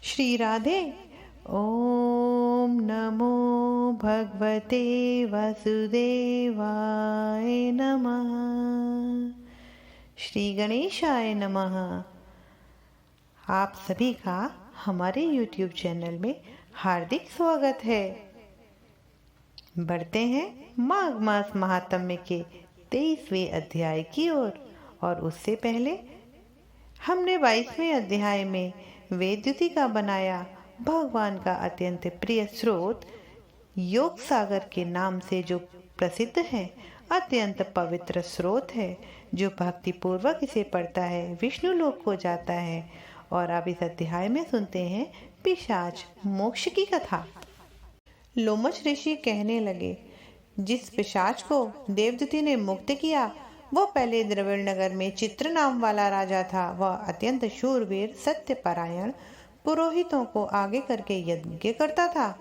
श्री राधे। ओम नमो भगवते वासुदेवाय नमः। श्री गणेशाय नमः। आप सभी का हमारे YouTube चैनल में हार्दिक स्वागत है। बढ़ते हैं माघ मास महात्म्य के 23वें अध्याय की ओर। और उससे पहले हमने 22वें अध्याय में वेदयुति का बनाया भगवान का अत्यंत प्रिय स्रोत योग सागर के नाम से जो प्रसिद्ध है, अत्यंत पवित्र स्रोत है, जो भक्ति पूर्वक इसे पढ़ता है विष्णु लोक को जाता है। और अब इस अध्याय में सुनते हैं पिशाच मोक्ष की कथा। लोमश ऋषि कहने लगे, जिस पिशाच को देवदूति ने मुक्त किया वो पहले द्रविड़ नगर में चित्र नाम वाला राजा था। वह अत्यंत शूरवीर, सत्यपरायण, पुरोहितों को आगे करके यज्ञ करता था।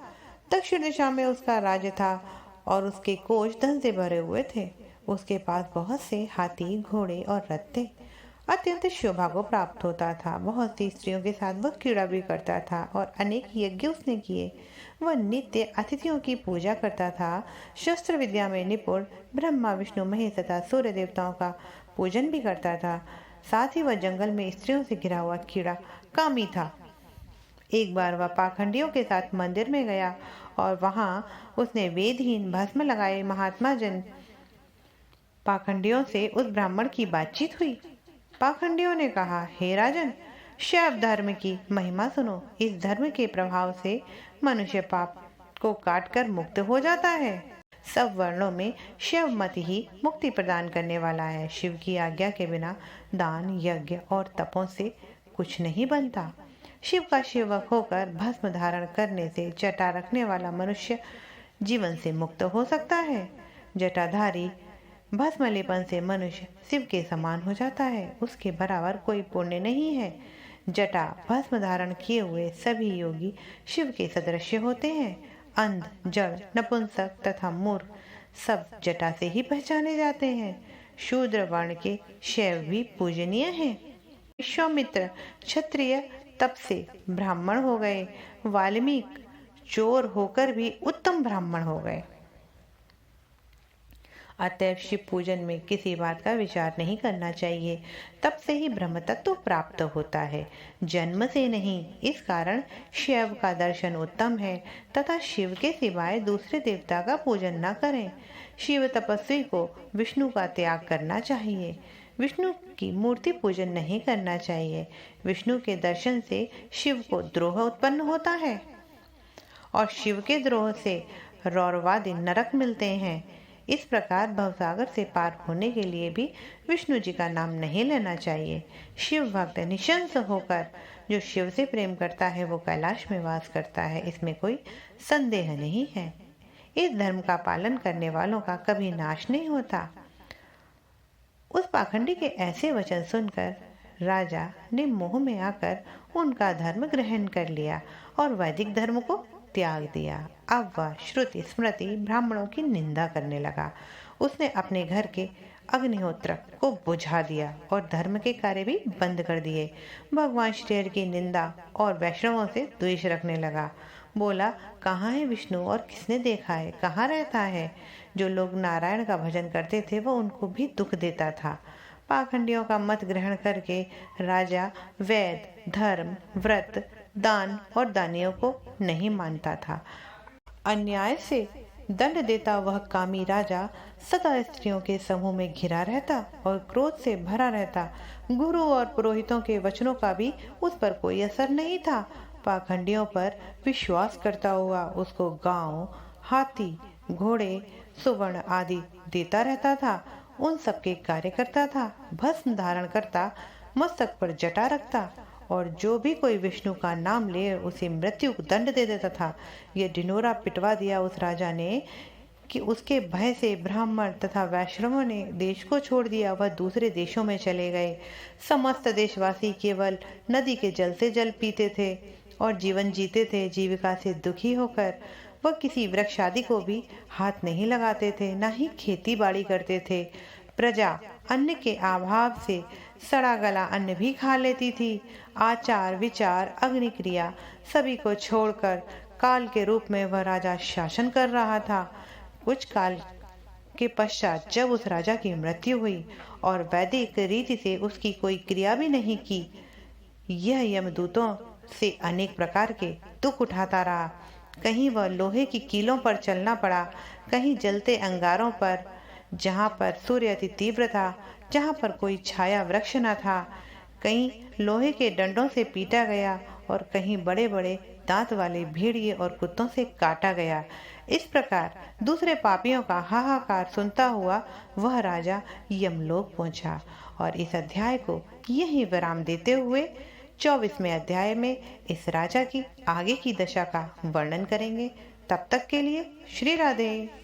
दक्षिण दिशा में उसका राज्य था और उसके कोष धन से भरे हुए थे। उसके पास बहुत से हाथी, घोड़े और रथ थे। अत्यंत शोभा को प्राप्त होता था। बहुत सी स्त्रियों के साथ वह क्रीड़ा भी करता था और अनेक यज्ञ उसने किए। वह नित्य अतिथियों की पूजा करता था। शस्त्र विद्या में निपुण, ब्रह्मा, विष्णु, महेश तथा सूर्य देवताओं का पूजन भी करता था। साथ ही वह जंगल में स्त्रियों से घिरा हुआ कीड़ा कामी था। एक बार वह पाखंडियों के साथ मंदिर में गया और वहां उसने वेदहीन भस्म लगाए महात्मा जन पाखंडियों से उस ब्राह्मण की बातचीत हुई। पाखंडियों ने कहा, हे राजन, शैव धर्म की महिमा सुनो। इस धर्म के प्रभाव से मनुष्य पाप को काटकर मुक्त हो जाता है। सब वर्णों में शैव मत ही मुक्ति प्रदान करने वाला है। शिव की आज्ञा के बिना दान, यज्ञ और तपों से कुछ नहीं बनता। शिव का सेवक होकर भस्म धारण करने से जटा रखने वाला मनुष्य जीवन से मुक्त हो सकता है। जटाधारी भस्म लेपन से मनुष्य शिव के समान हो जाता है। उसके बराबर कोई पुण्य नहीं है। जटा भस्म धारण किए हुए सभी योगी शिव के सदृश होते हैं। अंध, जड़, नपुंसक तथा मूर्ख सब जटा से ही पहचाने जाते हैं। शूद्र वर्ण के शैव भी पूजनीय हैं। विश्वामित्र क्षत्रिय तप से ब्राह्मण हो गए। वाल्मीकि चोर होकर भी उत्तम ब्राह्मण हो गए। अतएव शिव पूजन में किसी बात का विचार नहीं करना चाहिए। तब से ही ब्रह्म तत्व प्राप्त होता है, जन्म से नहीं। इस कारण शिव का दर्शन उत्तम है तथा शिव के सिवाय दूसरे देवता का पूजन न करें। शिव तपस्वी को विष्णु का त्याग करना चाहिए। विष्णु की मूर्ति पूजन नहीं करना चाहिए। विष्णु के दर्शन से शिव को द्रोह उत्पन्न होता है और शिव के द्रोह से रौरवादी नरक मिलते हैं। इस प्रकार भवसागर से पार होने के लिए भी विष्णु जी का नाम नहीं लेना चाहिए। शिव भक्त निशंस होकर जो शिव से प्रेम करता है वो कैलाश में वास करता है, इसमें कोई संदेह नहीं है। इस धर्म का पालन करने वालों का कभी नाश नहीं होता। उस पाखंडी के ऐसे वचन सुनकर राजा ने मोह में आकर उनका धर्म ग्रहण कर लिया और वैदिक धर्म को त्याग दिया। अब वह श्रुति स्मृति ब्राह्मणों की निंदा करने लगा। उसने अपने घर के अग्निहोत्र को बुझा दिया और धर्म के कार्य भी बंद कर दिए। भगवान श्री की निंदा और वैष्णवों से द्वेष रखने लगा। बोला, कहाँ है विष्णु और किसने देखा है, कहाँ रहता है? जो लोग नारायण का भजन करते थे वो उनको भी दुख देता था। पाखंडियों का मत ग्रहण करके राजा वेद, धर्म, व्रत, दान और दानियों को नहीं मानता था। अन्याय से दंड देता वह कामी राजा सदा स्त्रियों के समूह में घिरा रहता और क्रोध से भरा रहता। गुरु और पुरोहितों के वचनों का भी उस पर कोई असर नहीं था। पाखंडियों पर विश्वास करता हुआ उसको गांव, हाथी, घोड़े, सुवर्ण आदि देता रहता था। उन सबके कार्य करता था। भस्म धारण करता, मस्तक पर जटा रखता और जो भी कोई विष्णु का नाम ले उसे मृत्यु दंड दे देता था। यह ढिंढोरा पिटवा दिया उस राजा ने कि उसके भय से ब्राह्मण तथा वैष्णवों ने देश को छोड़ दिया। वह दूसरे देशों में चले गए। समस्त देशवासी केवल नदी के जल से जल पीते थे और जीवन जीते थे। जीविका से दुखी होकर वह किसी वृक्ष आदि को भी हाथ नहीं लगाते थे, न ही खेती बाड़ी करते थे। प्रजा अन्न के अभाव से सड़ा गला अन्न भी खा लेती थी। आचार विचार अग्नि क्रिया सभी को छोड़कर काल के रूप में वह राजा शासन कर रहा था। कुछ काल के पश्चात जब उस राजा की मृत्यु हुई और वैदिक रीति से उसकी कोई क्रिया भी नहीं की, यह यमदूतों से अनेक प्रकार के दुख उठाता रहा। कहीं वह लोहे की कीलों पर चलना पड़ा, कहीं जलते अंगारों पर, जहाँ पर सूर्य अति तीव्र था, जहाँ पर कोई छाया वृक्ष न था, कहीं लोहे के डंडों से पीटा गया और कहीं बड़े बड़े दांत वाले भेड़िए और कुत्तों से काटा गया। इस प्रकार दूसरे पापियों का हाहाकार सुनता हुआ वह राजा यमलोक पहुंचा। और इस अध्याय को यही विराम देते हुए 24वें अध्याय में इस राजा की आगे की दशा का वर्णन करेंगे। तब तक के लिए श्री राधे।